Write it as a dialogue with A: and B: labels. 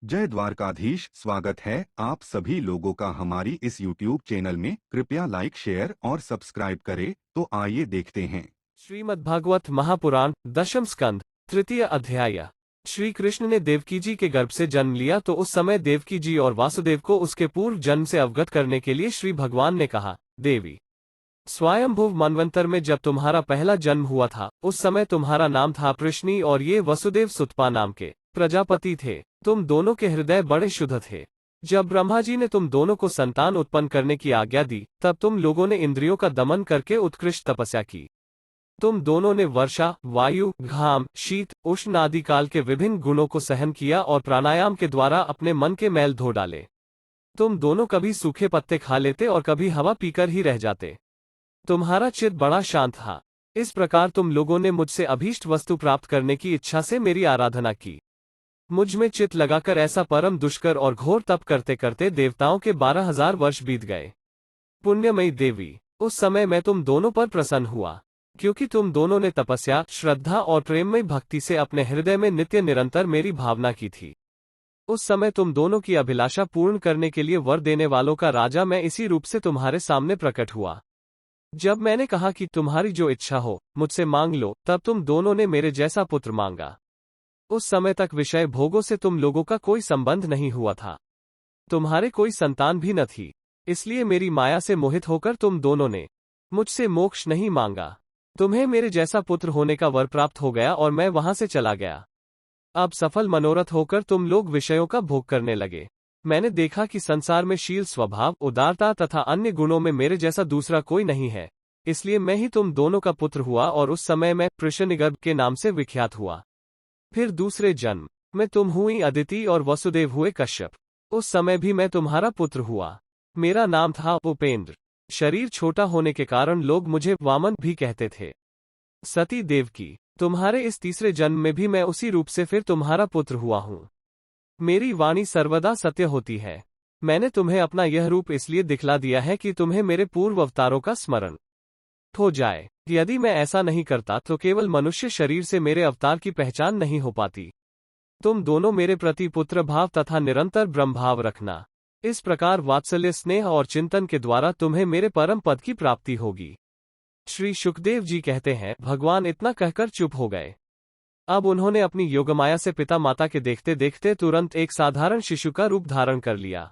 A: जय द्वारकाधीश। स्वागत है आप सभी लोगों का हमारी इस YouTube चैनल में। कृपया लाइक, शेयर और सब्सक्राइब करें। तो आइए देखते हैं।
B: श्रीमद्भागवत महापुराण दशम स्कंद तृतीय अध्याय। श्री कृष्ण ने देवकी जी के गर्भ से जन्म लिया तो उस समय देवकी जी और वासुदेव को उसके पूर्व जन्म से अवगत करने के लिए श्री भगवान ने कहा, देवी, स्वयंभुव मनवंतर में जब तुम्हारा पहला जन्म हुआ था उस समय तुम्हारा नाम था प्रश्नी और ये वसुदेव सुतपा नाम के प्रजापति थे। तुम दोनों के हृदय बड़े शुद्ध थे। जब ब्रह्मा जी ने तुम दोनों को संतान उत्पन्न करने की आज्ञा दी तब तुम लोगों ने इंद्रियों का दमन करके उत्कृष्ट तपस्या की। तुम दोनों ने वर्षा, वायु, घाम, शीत, उष्ण आदि काल के विभिन्न गुणों को सहन किया और प्राणायाम के द्वारा अपने मन के मैल धो डाले। तुम दोनों कभी सूखे पत्ते खा लेते और कभी हवा पीकर ही रह जाते। तुम्हारा चित्त बड़ा शांत था। इस प्रकार तुम लोगों ने मुझसे अभीष्ट वस्तु प्राप्त करने की इच्छा से मेरी आराधना की। मुझ में चित्त लगाकर ऐसा परम दुष्कर और घोर तप करते करते देवताओं के 12,000 वर्ष बीत गए। पुण्यमयी देवी, उस समय मैं तुम दोनों पर प्रसन्न हुआ, क्योंकि तुम दोनों ने तपस्या, श्रद्धा और प्रेममयी भक्ति से अपने हृदय में नित्य निरंतर मेरी भावना की थी। उस समय तुम दोनों की अभिलाषा पूर्ण करने के लिए वर देने वालों का राजा मैं इसी रूप से तुम्हारे सामने प्रकट हुआ। जब मैंने कहा कि तुम्हारी जो इच्छा हो मुझसे मांग लो, तब तुम दोनों ने मेरे जैसा पुत्र मांगा। उस समय तक विषय भोगों से तुम लोगों का कोई संबंध नहीं हुआ था। तुम्हारे कोई संतान भी न थी, इसलिए मेरी माया से मोहित होकर तुम दोनों ने मुझसे मोक्ष नहीं मांगा। तुम्हें मेरे जैसा पुत्र होने का वर प्राप्त हो गया और मैं वहां से चला गया। अब सफल मनोरथ होकर तुम लोग विषयों का भोग करने लगे। मैंने देखा कि संसार में शील, स्वभाव, उदारता तथा अन्य गुणों में मेरे जैसा दूसरा कोई नहीं है, इसलिए मैं ही तुम दोनों का पुत्र हुआ और उस समय मैं पृशनिगर्भ के नाम से विख्यात हुआ। फिर दूसरे जन्म में तुम हुई अदिति और वसुदेव हुए कश्यप। उस समय भी मैं तुम्हारा पुत्र हुआ। मेरा नाम था उपेंद्र। शरीर छोटा होने के कारण लोग मुझे वामन भी कहते थे। सती देवकी, तुम्हारे इस तीसरे जन्म में भी मैं उसी रूप से फिर तुम्हारा पुत्र हुआ हूँ। मेरी वाणी सर्वदा सत्य होती है। मैंने तुम्हें अपना यह रूप इसलिए दिखला दिया है कि तुम्हें मेरे पूर्व अवतारों का स्मरण हो जाए। यदि मैं ऐसा नहीं करता तो केवल मनुष्य शरीर से मेरे अवतार की पहचान नहीं हो पाती। तुम दोनों मेरे प्रति पुत्र भाव तथा निरंतर ब्रह्म भाव रखना। इस प्रकार वात्सल्य, स्नेह और चिंतन के द्वारा तुम्हें मेरे परम पद की प्राप्ति होगी। श्री शुकदेव जी कहते हैं, भगवान इतना कहकर चुप हो गए। अब उन्होंने अपनी योगमाया से पिता माता के देखते देखते तुरंत एक साधारण शिशु का रूप धारण कर लिया।